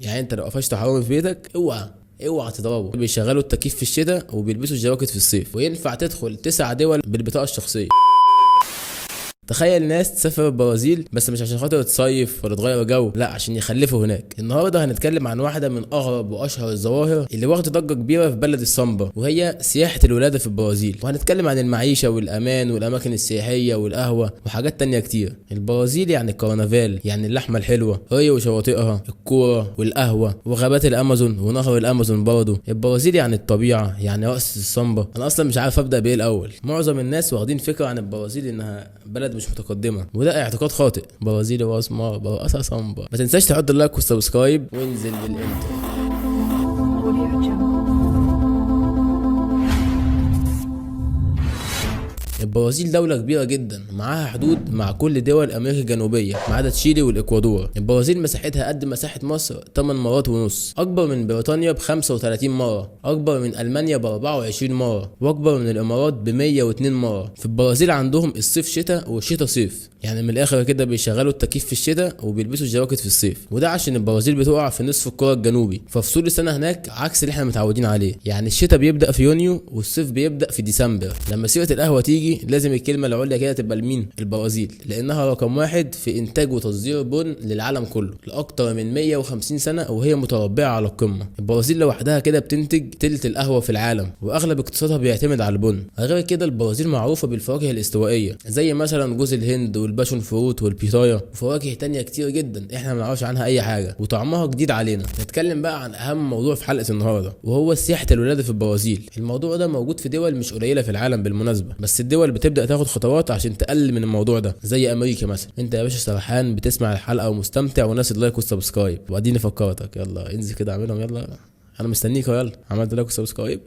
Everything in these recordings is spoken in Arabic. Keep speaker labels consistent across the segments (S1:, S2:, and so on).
S1: يعني انت لو قفشت حرامي في بيتك اوعى تضربه. بيشغلوا التكييف في الشتاء وبيلبسوا الجواكت في الصيف، وينفع تدخل 9 دول بالبطاقه الشخصيه. تخيل ناس تسافر البرازيل بس مش عشان خاطر تصيف ولا تغير جو، لا عشان يخلفوا هناك. النهارده هنتكلم عن واحده من اغرب واشهر الظواهر اللي واخده ضجه كبيره في بلد السامبا، وهي سياحه الولاده في البرازيل. وهنتكلم عن المعيشه والامان والاماكن السياحيه والقهوه وحاجات تانية كتير. البرازيل يعني الكرنفال، يعني اللحمه الحلوه، ريو وشواطئها، الكوره والقهوه وغابات الامازون ونهر الامازون برضه. البرازيل يعني الطبيعه، يعني رقص السامبا. انا اصلا مش عارف ابدا بايه الاول. معظم الناس واخدين فكره عن البرازيل انها بلد مش متقدمه، وده اعتقاد خاطئ. برازيلي واسمر برقصها سامبا. ما تنساش تحط اللايك والسبسكرايب وانزل بالانترو. البرازيل دولة كبيرة جدا، معاها حدود مع كل دول امريكا الجنوبية ما عدا تشيلي والاكوادور. البرازيل مساحتها قد مساحة مصر 8 مرات ونص، اكبر من بريطانيا ب 35 مرة، اكبر من المانيا ب 24 مرة، واكبر من الامارات ب 102 مرة. في البرازيل عندهم الصيف شتاء والشتاء صيف، يعني من الاخر كده بيشغلوا التكييف في الشتاء وبيلبسوا الجواكت في الصيف. وده عشان البرازيل بتقع في نصف الكرة الجنوبي، ففصول السنة هناك عكس اللي احنا متعودين عليه. يعني الشتاء بيبدأ في يونيو والصيف بيبدأ في ديسمبر. لما سيرة القهوة تيجي لازم الكلمة العليا كده تبقى لمين؟ البرازيل، لانها رقم واحد في انتاج وتصدير بن للعالم كله لاكتر من 150 سنة، وهي متربعة على القمة. البرازيل لوحدها كده بتنتج تلت القهوة في العالم، واغلب اقتصادها بيعتمد على البن. غير كده البرازيل معروفة بالفواكه الاستوائية زي مثلا جوز الهند والباشون فروت والبيتايا وفواكه تانية كتير جدا احنا ما نعرفش عنها اي حاجة وطعمها جديد علينا. نتكلم بقى عن اهم موضوع في حلقة النهاردة، وهو سياحة الولادة في البرازيل. الموضوع ده موجود في دول مش قليلة في العالم بالمناسبة، بس الدول بتبدأ تاخد خطوات عشان تقلل من الموضوع ده، زي امريكا مثلا. انت يا باشا سرحان بتسمع الحلقة ومستمتع وناس اللايك والسبسكرايب، وبعدين فكرتك يلا انزل كده اعملهم، يلا انا مستنيك، يلا عملت لايك وسبسكرايب.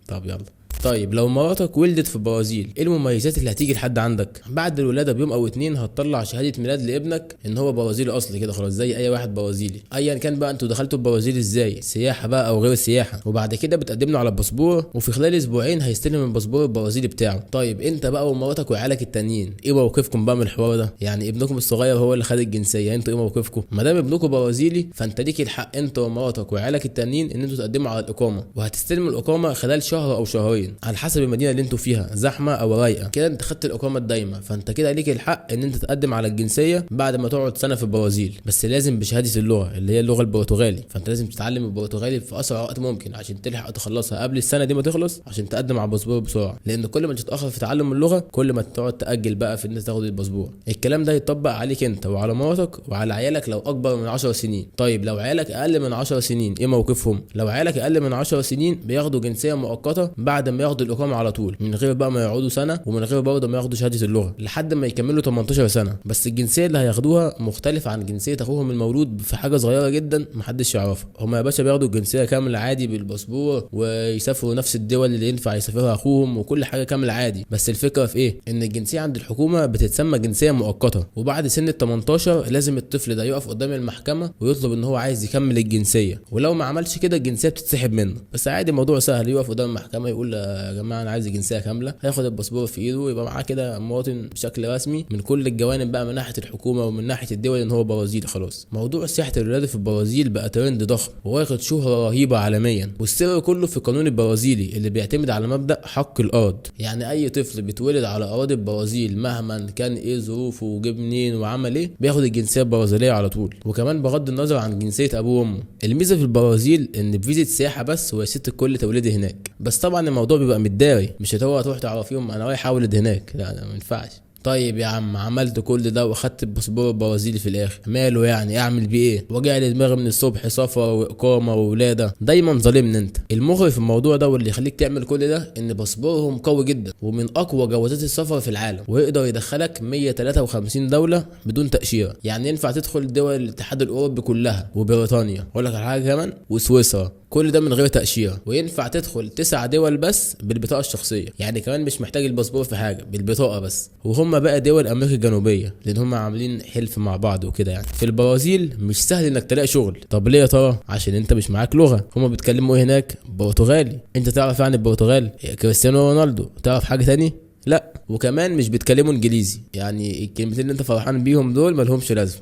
S1: طب يلا. طيب لو مراتك ولدت في البرازيل، ايه المميزات اللي هتيجي لحد عندك؟ بعد الولاده بيوم او اتنين هتطلع شهاده ميلاد لابنك ان هو برازيلي اصلي كده خلاص، زي اي واحد برازيلي ايا كان بقى. انتوا دخلتوا البرازيل ازاي؟ سياحه بقى او غير سياحه. وبعد كده بتقدم له على الباسبور، وفي خلال اسبوعين هيستلم الباسبور البرازيلي بتاعه. طيب انت بقى ومراتك وعيالك التانيين ايه موقفكم بقى من الحوار ده؟ يعني ابنكم الصغير هو اللي خد الجنسيه، انتوا ايه موقفكم؟ ما دام ابنكم برازيلي فانت ليك الحق انت ومراتك وعيالك التانيين ان انتوا تقدموا على الاقامه، وهتستلموا الاقامه خلال شهر او شهرين على حسب المدينه اللي انتوا فيها، زحمه او رايقه. كده انت خدت الاقامه الدايمه، فانت كده ليك الحق ان انت تقدم على الجنسيه بعد ما تقعد سنه في البرازيل، بس لازم بشهاده اللغه اللي هي اللغه البرتغالي. فانت لازم تتعلم البرتغالي في اسرع وقت ممكن عشان تلحق تخلصها قبل السنه دي ما تخلص، عشان تقدم على الباسبور بسرعه. لان كل ما تتاخر في تعلم اللغه كل ما تقعد تاجل بقى في ان انت تاخد الباسبور. الكلام ده يطبق عليك انت وعلى مراتك وعلى عيالك لو اكبر من 10 سنين. طيب لو عيالك اقل من 10 سنين ايه موقفهم؟ لو عيالك اقل من 10 سنين بياخدوا جنسيه مؤقته بعد ما ياخدوا الاقامه على طول، من غير بقى ما يقعدوا سنه، ومن غير برضه ما ياخدوا شهاده اللغه لحد ما يكملوا 18 سنه. بس الجنسيه اللي هياخدوها مختلفه عن جنسيه اخوهم المولود في حاجه صغيره جدا محدش يعرفها. هم يا باشا بياخدوا الجنسيه كامله عادي بالباسبور، ويسافروا نفس الدول اللي ينفع يسافرها اخوهم، وكل حاجه كامله عادي. بس الفكره في ايه؟ ان الجنسيه عند الحكومه بتتسمى جنسيه مؤقته، وبعد سن ال 18 لازم الطفل ده يقف قدام المحكمه ويطلب ان هو عايز يكمل الجنسيه، ولو ما عملش كده الجنسيه بتتسحب منه. بس عادي الموضوع سهل، يقف قدام المحكمه يقول يا جماعه انا عايز جنسيه كامله، هياخد الباسبور في ايده ويبقى معاه كده مواطن بشكل رسمي من كل الجوانب بقى، من ناحيه الحكومه ومن ناحيه الدول ان هو برازيلي خلاص. موضوع سياحه الولاده في البرازيل بقى ترند ضخم وواخد شهره رهيبه عالميا، والسر كله في القانون البرازيلي اللي بيعتمد على مبدا حق الارض. يعني اي طفل بيتولد على اراضي البرازيل مهما كان ايه ظروفه وجاب منين وعمل ايه بياخد الجنسيه البرازيليه على طول، وكمان بغض النظر عن جنسيه ابوه وامه. الميزه في البرازيل ان بفيزا سياحه بس وهي ست الكل تولدي هناك، بس طبعا الموضوع بيبقى متداري، مش هتروح تعرفيهم انا رايح اولد هناك، لا ما ينفعش. طيب يا عم عملت كل ده واخدت الباسبور البرازيلي في الاخر، ماله يعني؟ اعمل بيه ايه؟ وجع لي دماغي من الصبح سفر واقامه وولاده. دايما ظالمني انت. المغري في الموضوع ده واللي يخليك تعمل كل ده ان باسبورهم قوي جدا ومن اقوى جوازات السفر في العالم، ويقدر يدخلك 153 دوله بدون تاشيره. يعني ينفع تدخل دول الاتحاد الاوروبي كلها وبريطانيا، اقول لك على حاجه كمان، وسويسرا، كل ده من غير تأشيرة. وينفع تدخل 9 دول بس بالبطاقة الشخصية، يعني كمان مش محتاج الباسبور في حاجة، بالبطاقة بس. وهم بقى دول أمريكا الجنوبية لأن هم عاملين حلف مع بعض وكده. يعني في البرازيل مش سهل إنك تلاقي شغل. طب ليه يا ترى؟ عشان أنت مش معاك لغة. هم بيتكلموا إيه هناك؟ برتغالي. أنت تعرف يعني البرتغال؟ كريستيانو رونالدو. تعرف حاجة تاني؟ لا. وكمان مش بيتكلموا انجليزي، يعني الكلمتين اللي انت فرحان بيهم دول ملهمش لازمه.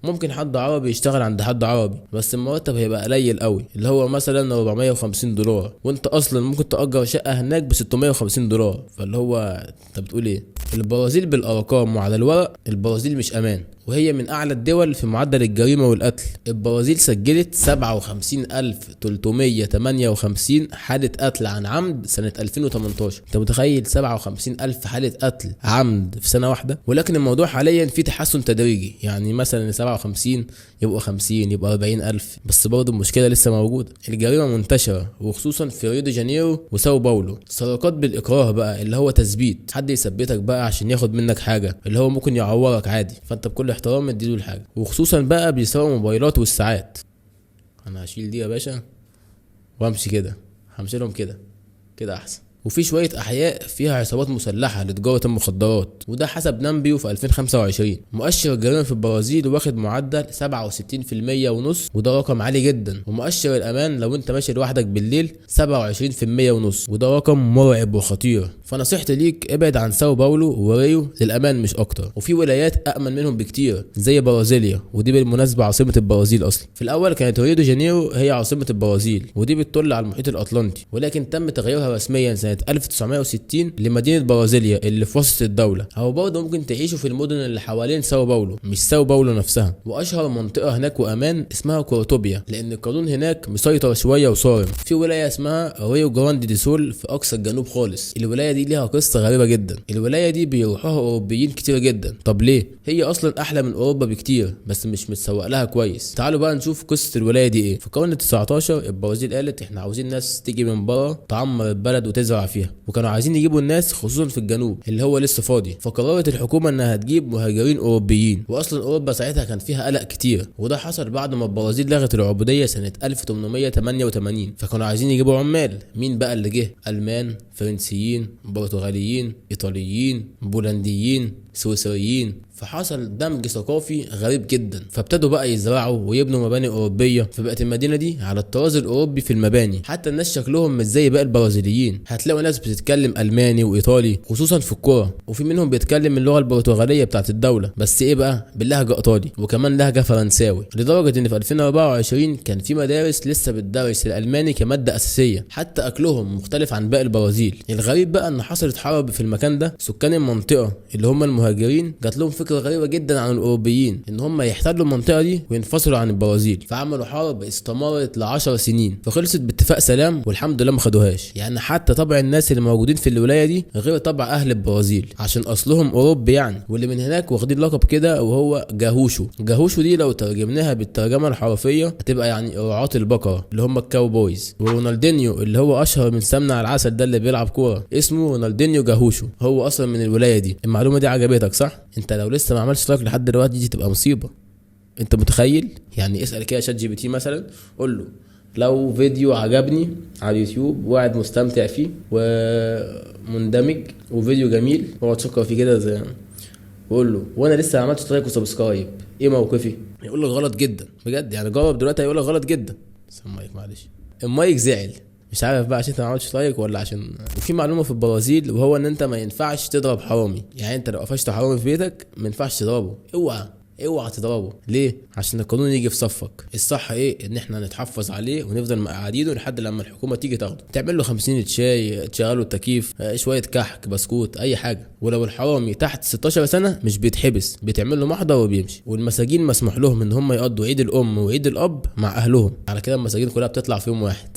S1: ممكن حد عربي يشتغل عند حد عربي بس المرتب هيبقى قليل قوي، اللي هو مثلا 450 دولار، وانت اصلا ممكن تأجر شقة هناك ب 650 دولار. فاللي هو انت بتقول ايه؟ البرازيل بالارقام وعلى الورق البرازيل مش امان، وهي من اعلى الدول في معدل الجريمة والقتل. البرازيل سجلت 57358 حالة قتل عن عمد سنة 2018. انت متخيل 57000 حالة قتل عمد في سنة واحدة؟ ولكن الموضوع حاليا في تحسن تدريجي، يعني مثلا 57 يبقوا 50 يبقى 40000، بس برضه المشكلة لسه موجودة. الجريمة منتشرة وخصوصا في ريو دي جانيرو وساو باولو. سرقات بالاكراه بقى، اللي هو تثبيت، حد يثبتك بقى عشان ياخد منك حاجة، اللي هو ممكن يعورك عادي، فانت بكل احترام اديله الحاجة. وخصوصا بقى بيسرقوا موبايلات والساعات. انا هشيل دي يا باشا وامشي كده، همشي لهم كده كده احسن. وفي شوية أحياء فيها عصابات مسلحة لتجارة المخدرات، وده حسب نامبيو في 2025. مؤشر الجريمة في البرازيل واخد معدل 67% ونص، وده رقم عالي جدا. ومؤشر الأمان لو أنت ماشي لوحدك بالليل 27% ونص، وده رقم مرعب وخطير. فنصيحتي ليك ابعد عن ساو باولو وريو للأمان مش أكتر. وفي ولايات أأمن منهم بكتير زي برازيليا، ودي بالمناسبة عاصمة البرازيل أصلا. في الأول كانت ريو دي جانيرو هي عاصمة البرازيل، ودي بتطل على المحيط الأطلنطي، ولكن تم تغييرها رسميا سنة 1960 لمدينة برازيليا اللي في وسط الدولة. أو برضه ممكن تعيشوا في المدن اللي حوالين ساو باولو، مش ساو باولو نفسها. وأشهر منطقة هناك وأمان اسمها كورتوبيا، لأن القانون هناك مسيطر شوية وصارم. في ولاية اسمها ريو جراندي دي سول في أقصى الجنوب خالص. الولاية دي ليها قصة غريبة جدا. الولاية دي بيروحوها أوروبيين كتير جدا. طب ليه؟ هي أصلا أحلى من أوروبا بكتير، بس مش متسوق لها كويس. تعالوا بقى نشوف قصة الولاية دي إيه. في القرن ال19 البرازيل قالت إحنا عاوزين ناس تيجي من بره تعمر البلد وتزرع فيها، وكانوا عايزين يجيبوا الناس خصوصا في الجنوب اللي هو لسه فاضي. فقررت الحكومة إنها تجيب مهاجرين أوروبيين، وأصلا أوروبا ساعتها كان فيها قلق كتير، وده حصل بعد ما البرازيل لغت العبودية سنة 1888. فكانوا عايزين يجيبوا عمال. مين بقى اللي جه؟ ألمان، فرنسيين، برتغاليين، إيطاليين، بولنديين، سويسريين. فحصل دمج ثقافي غريب جدا. فابتدوا بقى يزرعوا ويبنوا مباني أوروبية، فبقت المدينة دي على الطراز الأوروبي في المباني. حتى الناس شكلهم مش زي باقي البرازيليين، هتلاقوا ناس بتتكلم ألماني وإيطالي خصوصا في الكورة، وفي منهم بيتكلم اللغة البرتغالية بتاعت الدولة، بس إيه بقى؟ باللهجة إيطالي، وكمان لهجة فرنساوي. لدرجة إن في 2024 كان في مدارس لسه بتدرس الألماني كمادة أساسية. حتى أكلهم مختلف عن باقي البرازيل. الغريب بقى إن حصلت حرب في المكان ده. سكان المنطقة اللي هم المهاجرين جات لهم فكرة غريبة جدا عن الأوروبيين، إن هم يحتلوا المنطقة دي وينفصلوا عن البرازيل. فعملوا حرب استمرت ل10 سنين، فخلصت باتفاق سلام، والحمد لله ما خدوهاش. يعني حتى طبع الناس اللي موجودين في الولاية دي غير طبع أهل البرازيل، عشان أصلهم أوروبي يعني. واللي من هناك واخدين لقب كده وهو جاهوشو. جاهوشو دي لو ترجمناها بالترجمة الحرفية هتبقى يعني رعاة البقرة، اللي هم الكاوبويز. ورونالدينيو اللي هو أشهر من سمنة على العسل ده اللي بيلعب كورة اسمه رونالدينيو جاهوشو، هو أصلا من الولاية دي. المعلومة دي عجبتك صح؟ انت لو لسه ما عملتش لايك لحد دلوقتي دي تبقى مصيبة. انت متخيل؟ يعني اسأل كده شات جي بي تي مثلا، قول له لو فيديو عجبني على اليوتيوب وقاعد مستمتع فيه ومندمج وفيديو جميل واقعد تشكر فيه كده زي، وقول له وانا لسه ما عملتش لايك وسبسكرايب، ايه موقفي؟ يقول لك غلط جدا بجد. يعني جرب دلوقتي هيقول لك غلط جدا. بس المايك معلش، المايك زعل، مش عارف بقى عشان انت ما عملتش لايك ولا عشان. وفي معلومه في البرازيل، وهو ان انت ما ينفعش تضرب حرامي. يعني انت لو قفشت حرامي في بيتك ما ينفعش تضربه. اوعى تضربه. ليه؟ عشان القانون يجي في صفك. الصح ايه؟ ان احنا نتحفظ عليه ونفضل مقعدينه لحد لما الحكومه تيجي تاخده، تعمل له 50 شاي، تشغله التكييف، شويه كحك، بسكوت، اي حاجه. ولو الحرامي تحت 16 سنه مش بيتحبس، بيتعمل له محضر وبيمشي. والمساجين مسموح لهم ان هم يقضوا عيد الام وعيد الاب مع اهلهم. على كده المساجين كلها بتطلع في يوم واحد.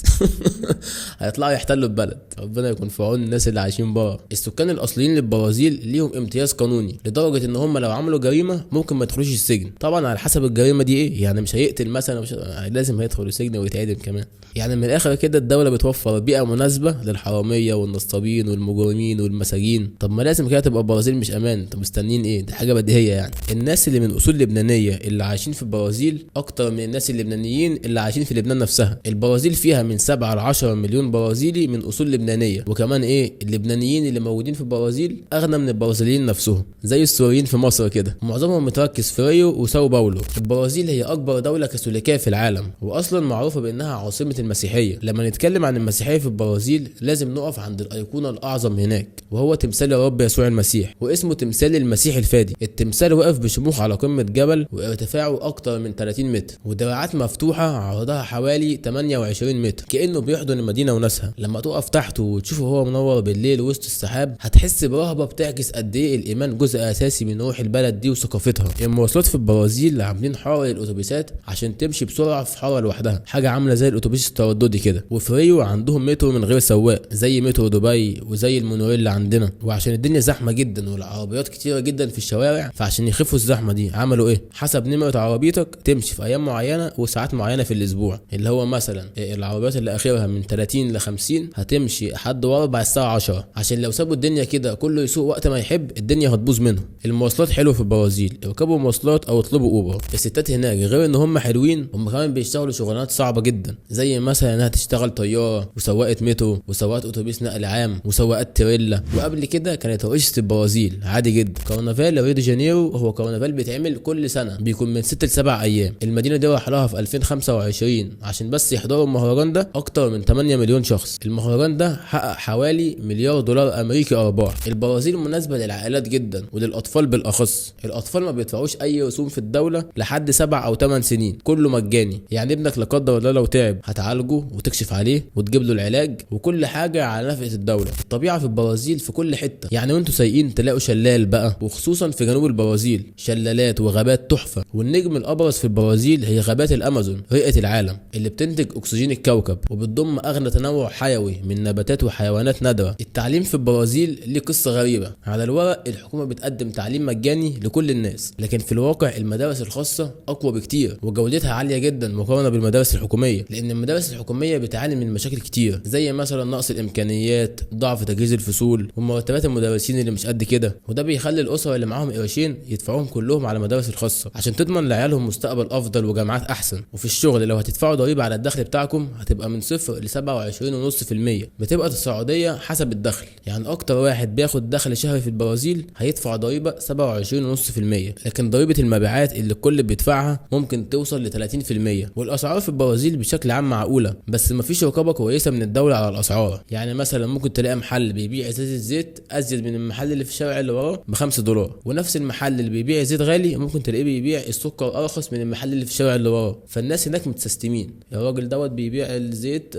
S1: هيطلعوا يحتلوا البلد. ربنا يكون في عون الناس اللي عايشين بره. السكان الاصليين للبرازيل ليهم امتياز قانوني، لدرجه ان هم لو عملوا جريمه ممكن ما يدخلوش السجن. طبعا على حسب الجريمه دي ايه. يعني مش هيقتل مثلا، مش لازم هيدخل السجن ويتعدم كمان. يعني من الاخر كده الدوله بتوفر بيئه مناسبه للحراميه والنصابين والمجرمين والمساجين. طب ما لازم كده تبقى البرازيل مش امان. طب مستنيين ايه؟ دي حاجه بديهيه يعني. الناس اللي من اصول لبنانيه اللي عايشين في البرازيل اكتر من الناس اللبنانيين اللي عايشين في لبنان نفسها. البرازيل فيها من 7 ل 10 مليون برازيلي من اصول لبنانيه. وكمان ايه؟ اللبنانيين اللي موجودين في البرازيل اغنى من البرازيليين نفسهم، زي السوريين في مصر كده. معظمهم متركز في ريو وساو باولو. البرازيل هي اكبر دولة كاثوليكية في العالم، واصلا معروفة بانها عاصمة المسيحية. لما نتكلم عن المسيحية في البرازيل لازم نقف عند الايقونة الاعظم هناك، وهو تمثال الرب يسوع المسيح، واسمه تمثال المسيح الفادي. التمثال واقف بشموخ على قمة جبل، وارتفاعه اكتر من 30 متر، ودراعات مفتوحة عرضها حوالي 28 متر، كأنه بيحضن المدينة وناسها. لما تقف تحته وتشوفه هو منور بالليل وسط السحاب هتحس برهبة بتعكس قد ايه الايمان جزء اساسي من روح البلد دي وثقافتها. المواصلات في البرازيل عاملين حاره للاتوبيسات عشان تمشي بسرعة في حاره لوحدها، حاجة عاملة زي الاتوبيس الترددي كده. وفي ريو عندهم مترو من غير سواق زي مترو دبي وزي المونوريل عندنا. وعشان الدنيا زحمة جدا والعربيات كتيرة جدا في الشوارع، فعشان يخفوا الزحمة دي عملوا ايه؟ حسب نمرة عربيتك تمشي في ايام معينة وساعات معينة في الاسبوع، اللي هو مثلا العربيات اللي اخرها من 30 ل 50 هتمشي لحد وربع الساعة 10، عشان لو سابوا الدنيا كده كله يسوق وقت ما يحب الدنيا هتبوظ منه. المواصلات حلوه في البرازيل، اركبوا مواصلات او اطلبوا اوبر. الستات هناك غير ان هم حلوين، هم كمان بيشتغلوا شغلانات صعبة جدا، زي مثلا انها تشتغل طيارة وسواقة مترو وسواقة اتوبيس نقل عام وسواقات تريلا. وقبل كده كانت رئيسة البرازيل عادي جدا. كرنفال ريو دي جانيرو هو كرنفال بيتعمل كل سنة، بيكون من 6 ل 7 ايام. المدينة دي راح لها في 2025 عشان بس يحضروا المهرجان ده اكتر من 8 مليون شخص. المهرجان ده حقق حوالي مليار دولار امريكي ارباح. البرازيل مناسبة للعائلات جدا وللاطفال بالاخص. الاطفال ما بيدفعوش اي رسوم في الدولة لحد 7 أو 8 سنين، كله مجاني. يعني ابنك لا قدر الله لو تعب هتعالجه وتكشف عليه وتجيب له العلاج، وكل حاجة على نفقة الدولة. الطبيعة في البرازيل في كل حتة، يعني وانتوا سايقين تلاقوا شلال بقى، وخصوصا في جنوب البرازيل شلالات وغابات تحفة. والنجم الابرز في البرازيل هي غابات الامازون، رئة العالم اللي بتنتج اكسجين الكوكب وبتضم اغنى تنوع حيوي من نباتات وحيوانات نادرة. التعليم في البرازيل ليه قصة غريبة. على الورق الحكومة بتقدم تعليم مجاني لكل الناس، لكن في الواقع المدارس الخاصة اقوى بكتير وجودتها عالية جدا مقارنة بالمدارس الحكومية، لان المدارس الحكومية بتعاني من مشاكل كتير، زي مثلا نقص الامكانيات، ضعف تجهيز الفصول، ومرتبات المدرسين اللي مش قد كده. وده بيخلي الاسرة اللي معاهم قرشين يدفعوهم كلهم على المدارس الخاصة عشان تضمن لعيالهم مستقبل افضل وجامعات احسن. وفي الشغل لو هتدفعوا ضريبة على الدخل بتاعكم هتبقى من 0 ل 27.5%، بتبقى السعودية حسب الدخل. يعني اكتر واحد بياخد دخل شهري في البرازيل هيدفع ضريبة 27.5%، لكن ضريبة المبيعات اللي الكل بيدفعها ممكن توصل ل 30%. والاسعار في البرازيل بشكل عام معقولة، بس مفيش رقابة كويسة من الدولة على الاسعار. يعني مثلا ممكن تلاقي محل بيبيع ازازة الزيت ازيد من المحل اللي في الشارع اللي وراه ب$5، ونفس المحل اللي بيبيع زيت غالي ممكن تلاقيه بيبيع السكر ارخص من المحل اللي في الشارع اللي وراه. فالناس هناك متسستمين، الراجل دوت بيبيع الزيت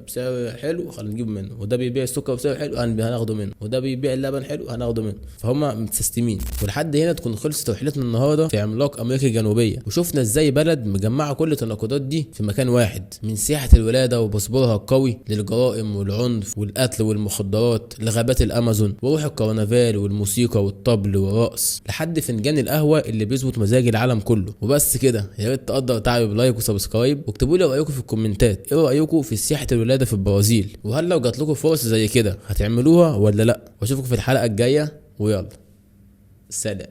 S1: بسعر حلو خلينا نجيب منه، وده بيبيع السكر بسعر حلو هناخده منه، وده بيبيع اللبن حلو هناخده منه. فهم متسستمين. ولحد هنا تكون خلصت رحلتنا النهارده في عملاق امريكا الجنوبيه، وشفنا ازاي بلد مجمعه كل التناقضات دي في مكان واحد، من سياحه الولاده وباسبورها القوي للجرائم والعنف والقتل والمخدرات، لغابات الامازون وروح الكرنفال والموسيقى والطبل والرقص، لحد فنجان القهوه اللي بيظبط مزاج العالم كله. وبس كده، يا ريت تقدر تعمل لايك وسبسكرايب، واكتبوا لي رايكم في الكومنتات. ايه رايكم في سياحه الولاده في البرازيل؟ وهل لو جات لكم فرص زي كده هتعملوها ولا لا؟ واشوفكم في الحلقه الجايه، ويلا سلام.